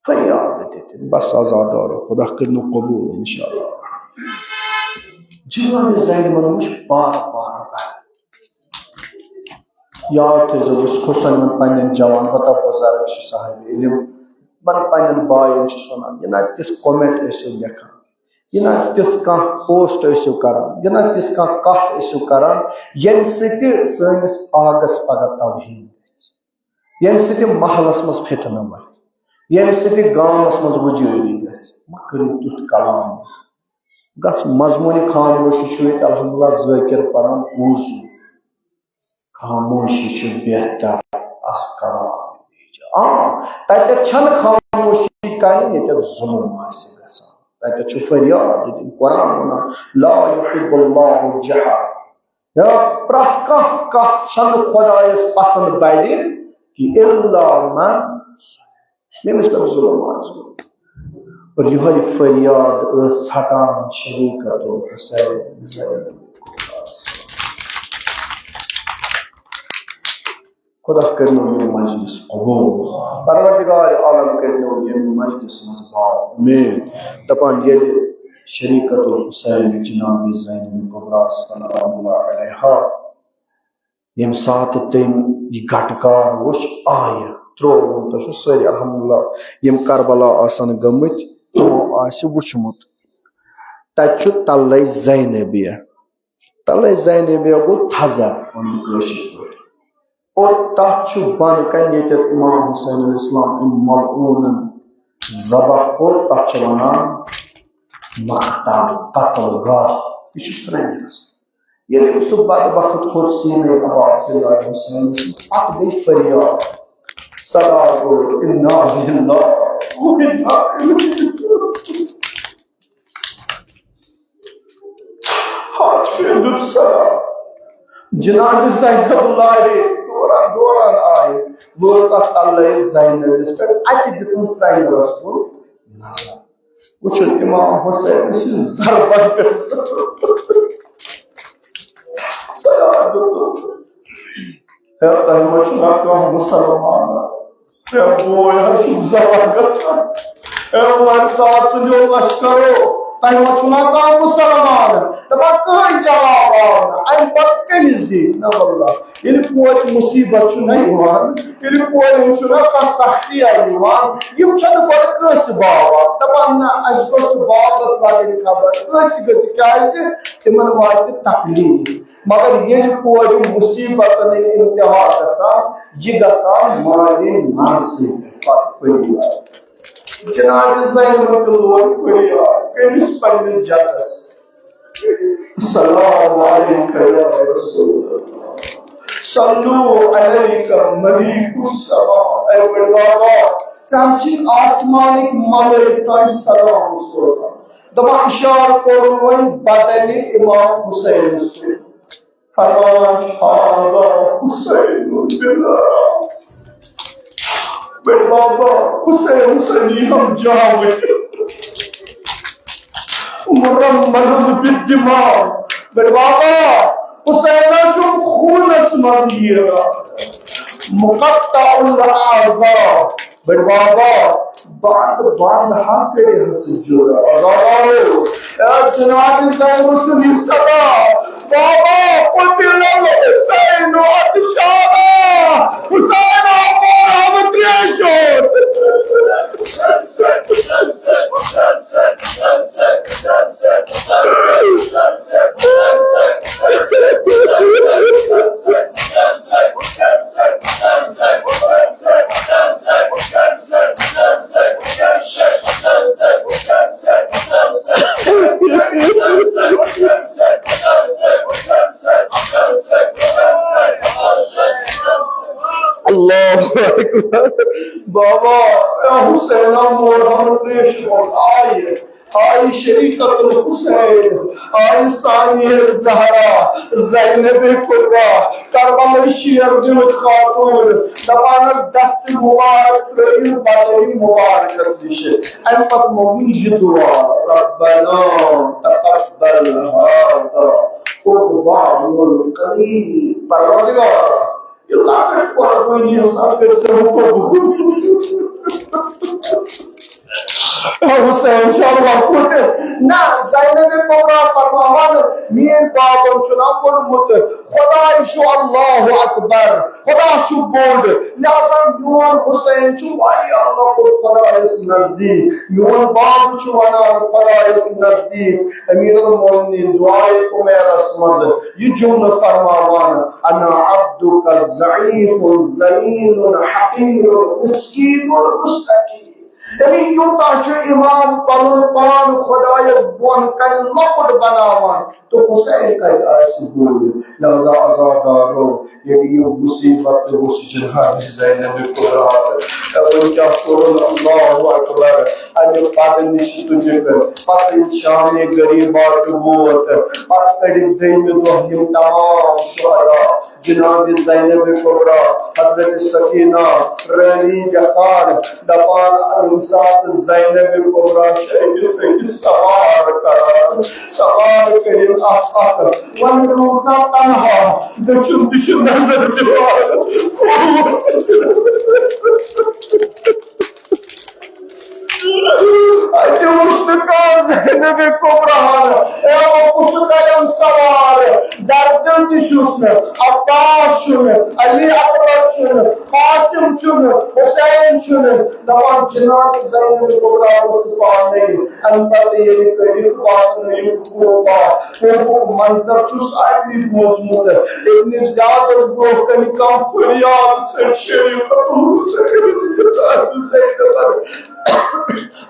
فریاد دیتے بس آزادار خدا کرنو قبول انشاءاللہ. جناب زینب مش بار بار یاد تھے اس خصوصاً من پنن جوان بتا بزرگ صاحب علم من پنن بائن سنان یہ نہ تس کومنٹ ٲسِو لیکھان یہ نہ تس کانٛہہ پوسٹ ٲسِو کران یہ نہ تس کانٛہہ کتھ ٲسِو کران ییٚمہِ سۭتۍ سٲنِس آگس پگاہ توہین گژھِ ییٚمہِ سۭتۍ محلس منٛز فتنہٕ وتھِ ییٚمہِ سۭتۍ گامس منٛز وُجٲری گژھِ مہ کٔرِو تیُتھ کلام گژھ مضموٗنہِ خاموشی چھُ ییٚتہِ الحمدللہ ذٲکر پران بوٗزِو خاموشی چھِ بہتر از کلام تتہِ چھنہٕ خاموشی کرٕنۍ ییٚتٮ۪تھ ظلم آسہِ گژھان تتہِ چھُ فریاد دِنۍ قرآن ونان لا یحب اللہ الجہر پرٛٮ۪تھ کانٛہہ کتھ چھنہٕ خۄدایس پسند بڑِ کہ الا من ییٚمِس پٮ۪ٹھ ظلم آسہِ اور یِہوٚے فریاد ٲس ژھٹان شریٖکت الحسین زینب خدا کرنو یہ مجلس قبول پروردگار عالم کرنو یہ مجلس مزبا امید دپان یہ شریکت الحسین جناب زینب کبریٰ سلام اللہ علیہا یم سات تم یہ گٹکار وش آئے ترون تو ساری الحمدللہ یم کربلا آسن گمت تمو آسہِ وچھمت تتہ تلے زینبیہ گو تھزر ون کٲشِر پٲٹھۍ اور تاتھ بن کن یت امام حسین علیہ السلام ملعون ذبح اور تاتھ ونان مقتل قتل گاہ یہ سرینگرس ییٚلہِ سُہ بد وقت کھوٚت سیٖنے ابا دِلار حسین پتہٕ گٔے فریاد صدا گوٚو انا للہ و انا الیہ ہاتھ پھیرُن صدا جناب زینب لارے دوران آئے وٲژ اتھ تلے زینبس پٮ۪ٹھ اتہِ دِژٕن سرینگرس کُن نظر وٕچھُن امام حسین چھِ ضربن پٮ۪ٹھ تۄہہِ ما چھُنا کانٛہہ مُسلمان بوے حظ چھُ ذبح گژھان وۄنۍ ساتھ سٕنٛدیو لشکرو تۄہہِ ما چھُنا کانٛہہ مُسلمان دپان کٕہٕنۍ جواب آو نہٕ امہِ پتہٕ کٔمِس دِی نہ واللہ ییٚلہِ کورِ مُصیبت چھُنہ یِوان ییٚلہِ کورٮ۪ن چھُنہ کانٛہہ سختیا یِوان یِم چھنہٕ گۄڈٕ کٲنٛسہِ باوان دپان نہ اَسہِ گوٚژھ نہٕ باپس لگٕنۍ خبر کٲنٛسہِ گٔژھِ کیازِ تِمن واتہِ تکلیٖف مگر ییٚلہِ کورِ مُصیبتن انتہا گژھان یہِ گژھان مالہِ نرسٕے پتہٕ فریاد جناب زینب تہِ لوگ فریاد کٔمِس پننِس جدس السلام علیکم یا رسول اللہ صلو علیکم ملیک السماء اے بڑے بابا ژےٚ چھِ آسمانٕکۍ ملٲیک تانۍ سلام سوزان دپان اِشارٕ کوٚرُن وۄنۍ بدلہِ امام حسینس کُن فرمان چھُ ہاذا حسین بِاللہ بڑے بابا حسین سنی ہم جاوے مرمد بالدماء بڑے بابا حسین شم خونس مزیرا مقطع الاعضاء بڑے بابا بند حق ہس جدا جناب زینب سنی صدا بابا قتل الحسین عطشانا حسین آمار تریشور بابا حسین آئی شریکت الحسین آئی ثانیہ زہرا زینب کبریٰ کربلا شیر دل خاتون دپانس دست مبارک ترٲیِو بدل مبارکس نش امہ پتہٕ موٚگُن یہِ دعا ربنا تقبل هذا قربان القریب پروردگار یہ لاکٹ قربانی حساب کرتے ہو حسین شاہ نہ زینب کبرا فرماوان مین بابن چھنا پورمت خدا شو اللہ اکبر خدا شو بوڑ لہذا میون حسین چھو واریاہ اللہ کو خدا اس نزدیک میون باب چھو ونان خدا اس نزدیک امیر المومنین دعائے کو میرا سمجھ یہ جملہ فرماوان انا عبدک الضعیف الذلیل حقیر مسکین مستقیم یعنی یوتا چھو ایمان پنن پان خدایس بون کن لکٹ بناوان تو حسین کا ایسی بول لہذا عزادارو یعنی یہ مصیبت اس جنہار زینب کبرات ان کیا قرن اللہ اکبر انہی قابل نشی تجھے پر پتہ شام غریبات بوت پتہ قریب دین دوہیم تمام شہرہ جناب زینب کبرات حضرت سکینہ رانی جخان دفان ذات زینب کبرا شیخ سے سوار کرا سوار کریں آخ ون روزنا تنہا دشن نظر دیوار اچھے مشتقہ زینب کبرا اے وہ قیم سوار دردن تشوسن عباس شن علی اکبر شن قاسم شن حسین شن دمان جناب زینب کبرا وصفان نہیں انبت یہ قریب واسن یکوفا وہ منظر چوس آئیوی بوزمود ابن زیاد از گروہ کنی کام فریاد سے شریف قطور سے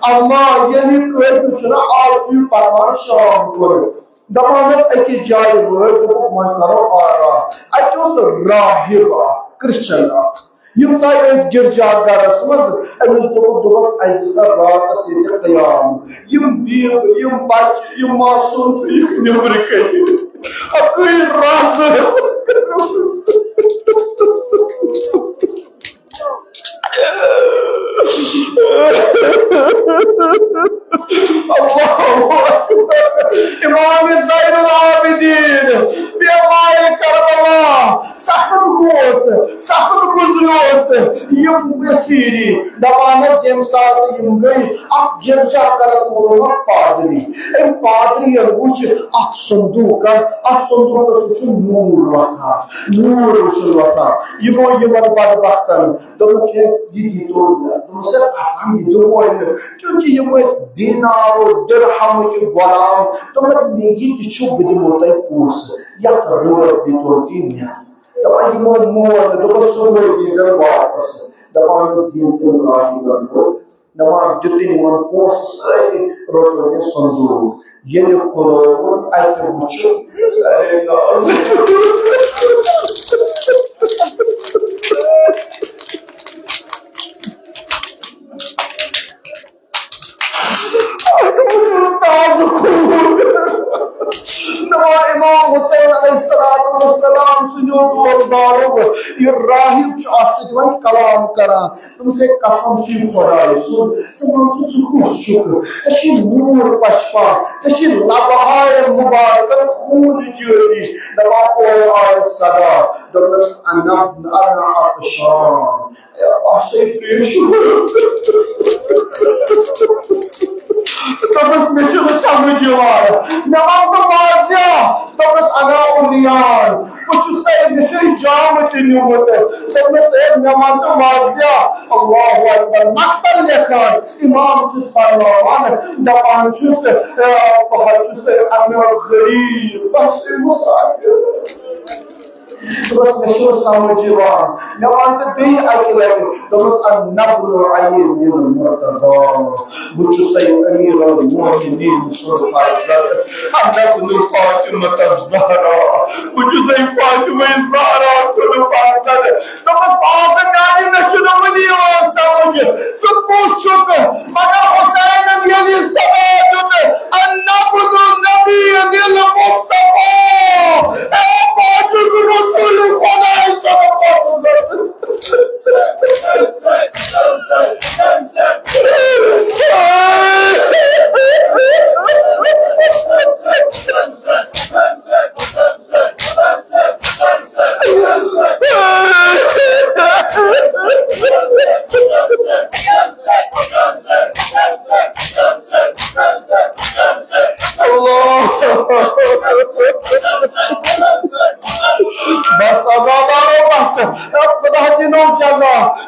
اما یعنی کوئی پچھنا آرزوی پرمان شام کرے دمانس اکی جائے ہوئے تو من کرو آرام اکی اس راہبہ کرسچن یم تا گرجا گرس مز امس دوبس اجسا رات سے قیام یم بیب یم بچ یم معصوم نبر کئی اکی راز امام زین العابدین بیمار کربلا سخت گزروس یم بسیری دمانس یم ساتھ یم گئی اک گرجا کرس مولوک پادری ام پادری وچ اک صندوق سچ نور وطا نور وچ وطا یمو یمن بدبختن دمو کہ یہ تو تم سے ہم یہ کیونکہ یہ اس دینار و درہم کے غلام تو میں یہ چھو بدمو تے پوس یا روز دی تو دنیا تو یہ مو تو سو دی زر واپس دبان دین تے راہی کرو دبان جتنی من پوس ساری روٹو نے سنو یہ کھولو ایت وچ سارے ناز امام حسین علیہ السلام سنو دوستدارو یہ راہب چاہتے کلام کرا تم سے قسم چی خدای سن سنو تو چکوش چک تشی نور پشپا تشی لبہائے مبارکن خون جوری دبا کوئی آئے صدا دبس انا عطشان یا باشے پیش تبس مشن سمجھوار نام تو واضح تبس انا الیان کچھ سے نشی جام تنیوت تبس نام تو واضح اللہ اکبر مقبل لکھان امام چس پروان دپان چس بہت چس انا غریب بس مسافر بس مشو سمجھوان نوان تو بی اکلر بس النبل علی من المرتضى بچو سی امیر المومنین صرف عزت النبل فاطمة الزهراء بچو سی فاطمة الزهراء صرف عزت بس باب نانی مشو نمدیوان سمجھ چکو شکر مگر حسین یلی سبادت النبل نبی دل مصطفى باجز رسول خدا صلی اللہ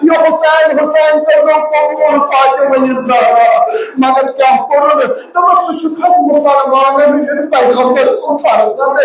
یہ حسین حسین کرو قبول فاطمہ الزہرا مگر کیا کرن دمس شخص مسلمان ہن پیغمبر سن فرزند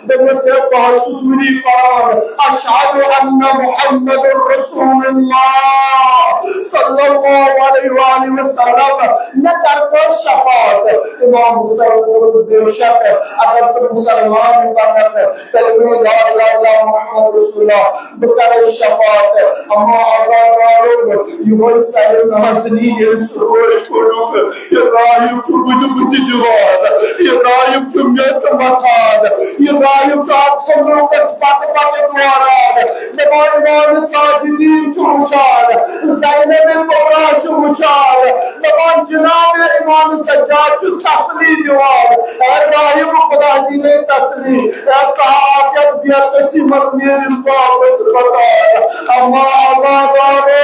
دمس پاس سوری پاک اشهد ان محمد رسول اللہ صلی اللہ علیہ وآلہ وسلم نہ کر شفاعت امام حسین بے شک اگر تو مسلمان بنت کلمہ لا الہ الا محمد رسول اللہ بکر شفاعت اما آزاد والوں یہ سائر نازنین رسول قلوب ابراہیم چوبد بجواد ابراہیم چمیت مطاد ابراہیم چاک سنو کس پت دواراد نبا ایمان ساجدین چوچار زینب کبرا چوچار نبا جناب ایمان سجاد چوز تسلی دیوار ابراہیم خدا دینے تسلی تحاکت دیا کسی مزمیر باپس بتا اما آزاد آرے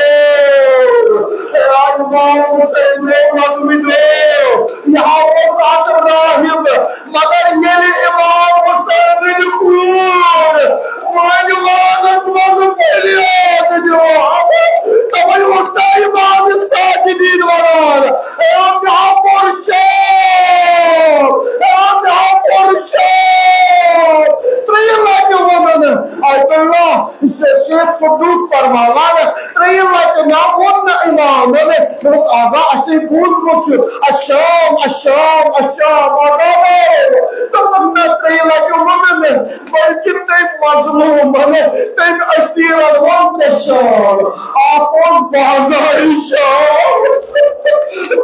امام حسین نے مدمی دو یہاں وہ ساتھ راہب مگر یہ امام حسین نے کور مانوانس وزن پہلی آدھ جو تبھی وستا امام ساجدین ورار ایام یہاں پر شام ایام یہاں پر شام ترین لاکھ وزن آیت اللہ شیخ صدوق فرماوان ترین لاکھ نامون امام بس آگا اسے بوز مچ الشام الشام الشام آگا تب نہ ترین لاکھ وزن بلکہ تیم مظلوم تیم اسیر الوان شام آپوز بازاری شام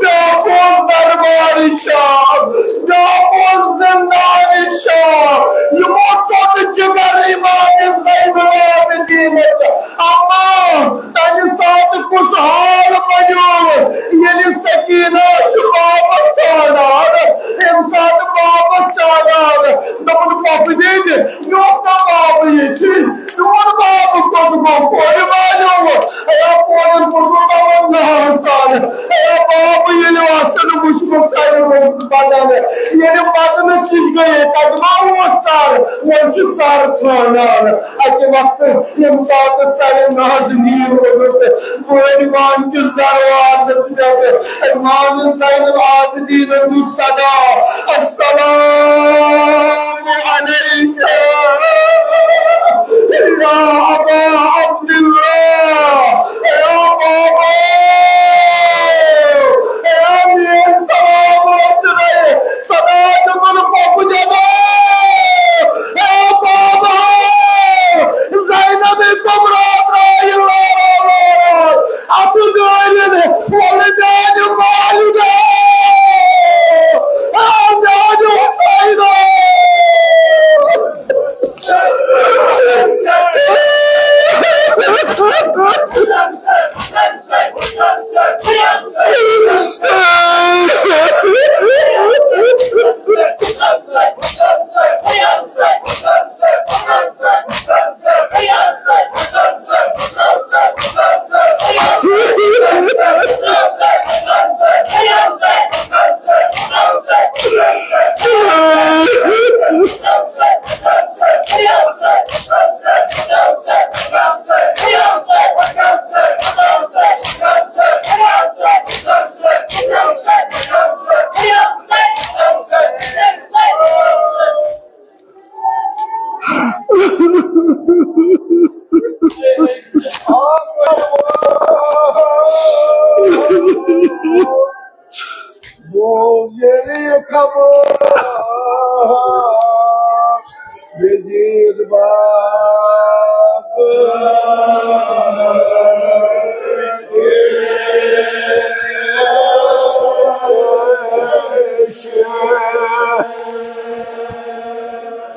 جاپوز درباری شام جاپوز زندانی شام یہ موچوٹ جگر امام زین العابدین اما تانی ساتھ کس حال بجور یعنی سکینہ شباب سالار انسان باب سالار دمن پاپ دید یوسنا باب یہ تھی دمن باب کد کو کوئی باجو ایا پولن بزرگا من نہار سال ایا باب یہ لواسن مشکل سائر موجود بادان یعنی بادن سیش گئے قدمہ وہ سار موجود سار سوانار اکی وقت یم ساتھ سائر نازنین ہوگت بوئنوان کس درواز اسمیت امام زین العابدین دو صدا السلام علیکہ یا ابا عبداللہ یا بابا یا میر سلام رسلے صدا جمن پاپ جدا یا بابا زینب کبرا ابراہی اللہ اتو گائلن ولدان والدہ آمدان حسینہ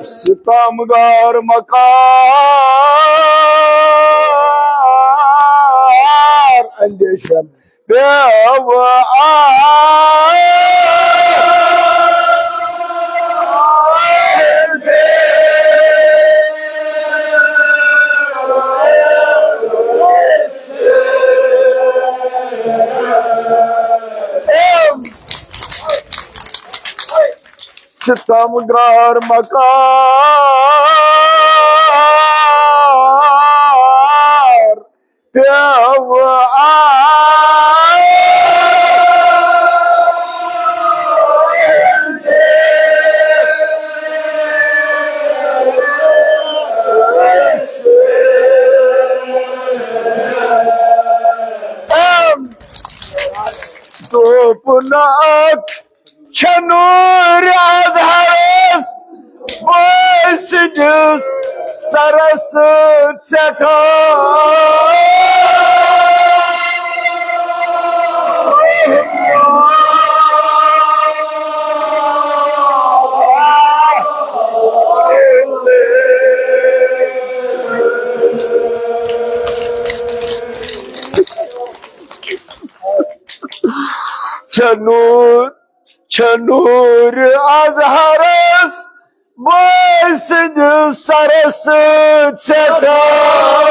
ستمگار مکار اندیشن بیو ستمگار مکار Pela Topnak Çanur azharas Boysicus Sarası çakar Çanur azharas Boysicus sarası çakar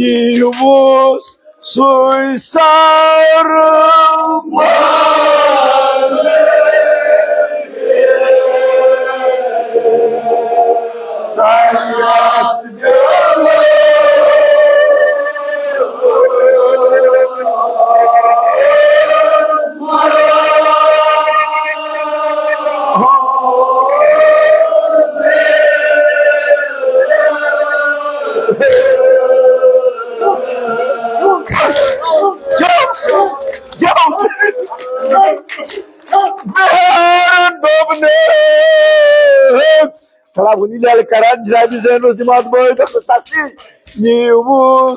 Nivus suisarum Kalau bunyi dari karan jadi saya harus dimat boy tapi niwu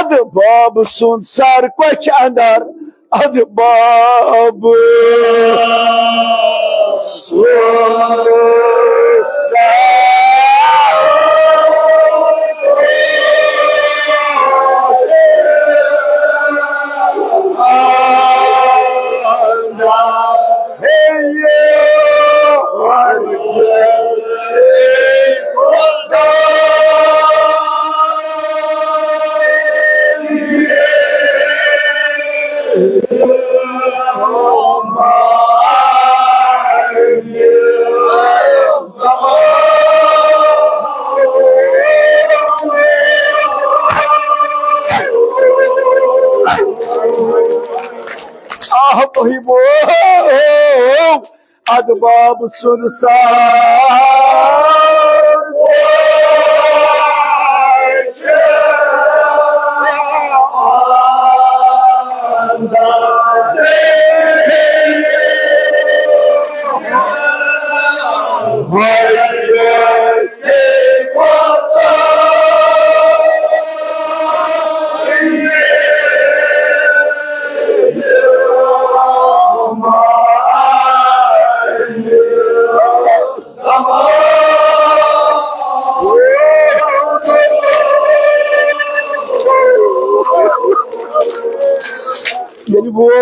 Adı Babu sun sarkoç andar adı Babu sun Muhibbo adbab sunsar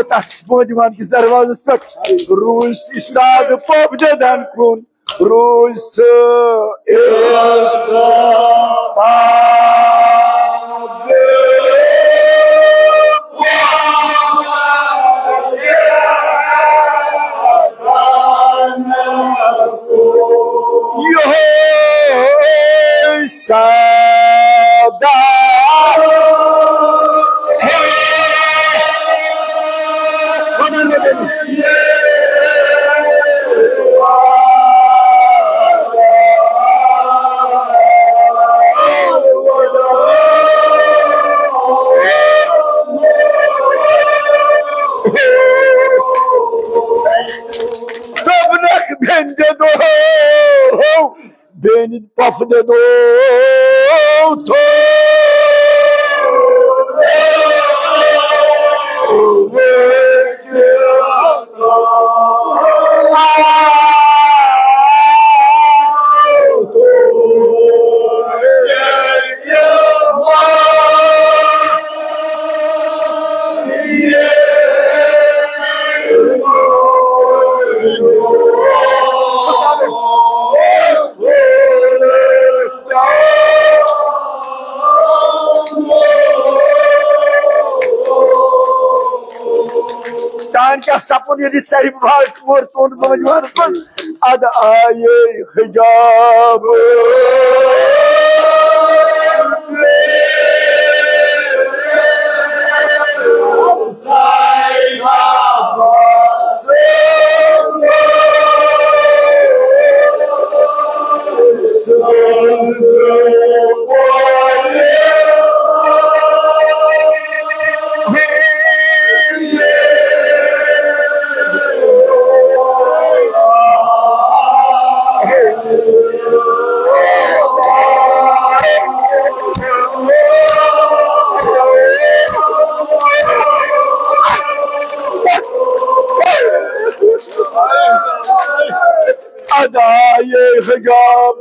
taxmodiman que darvazas pek. Rus istad pobjeden kun. Rus bende do benim pafde do to Tan que sapun yedi sahip var morton bamajwan pas ad aaye hijab ad aaye hijab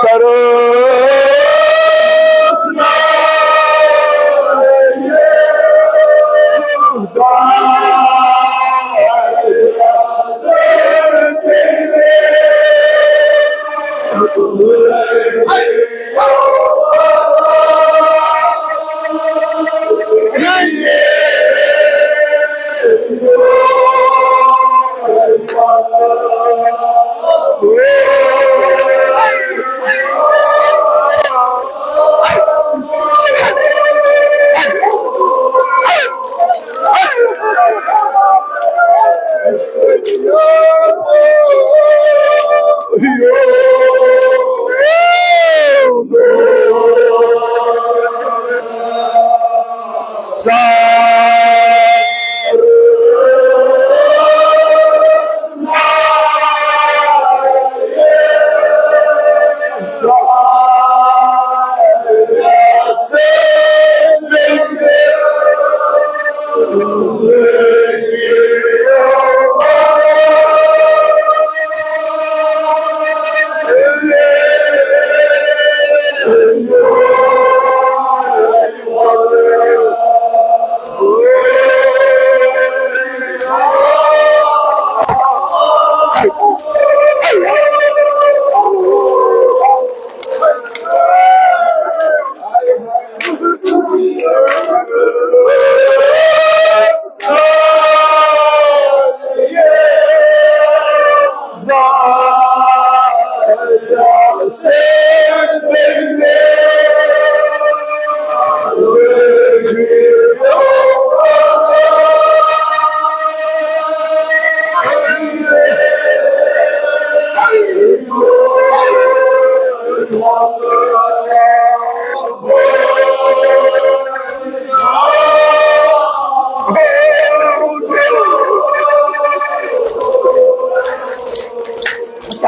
saro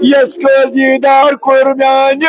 Yes, didar kurmani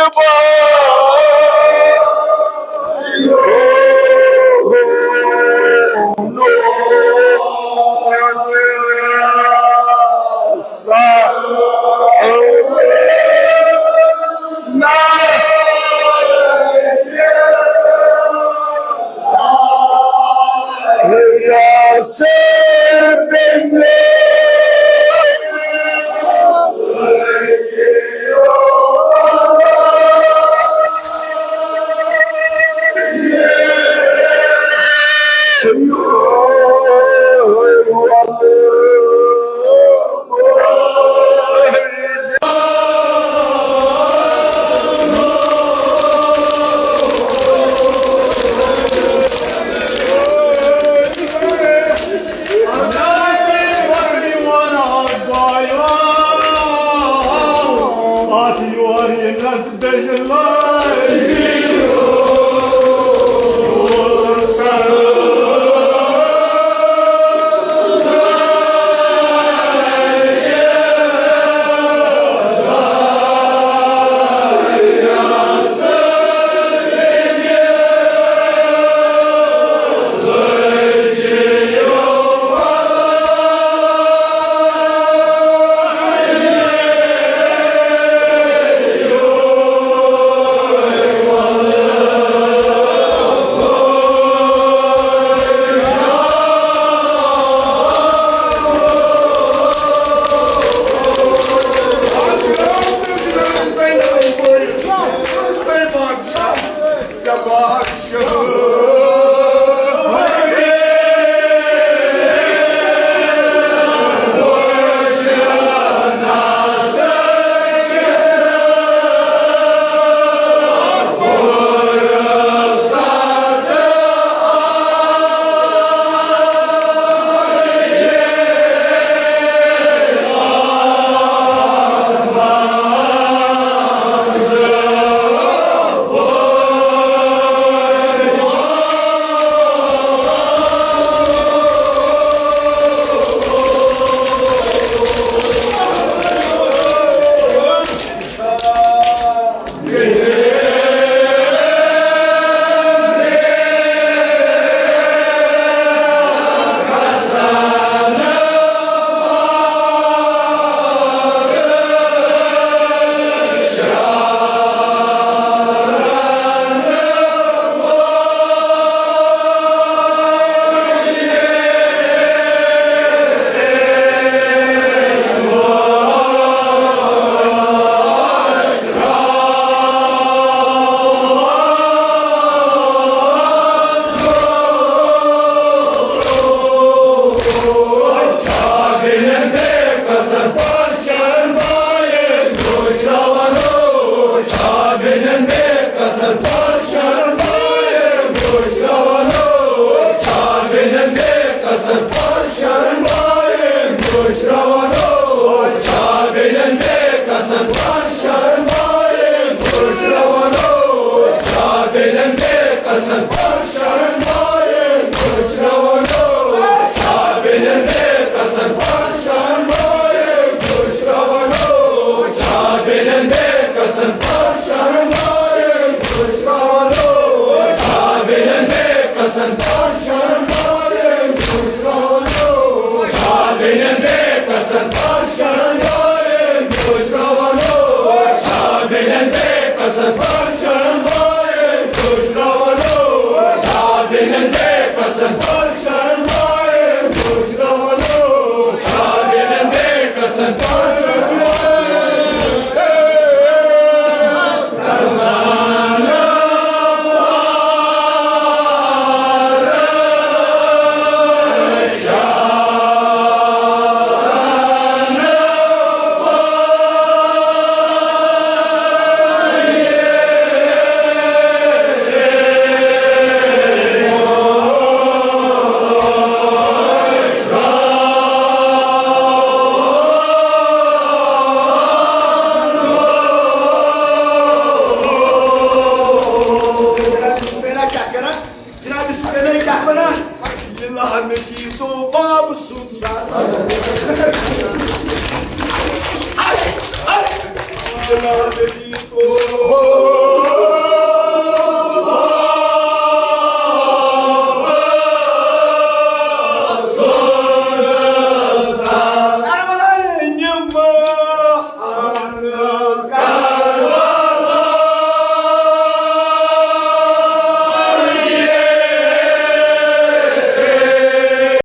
Kasım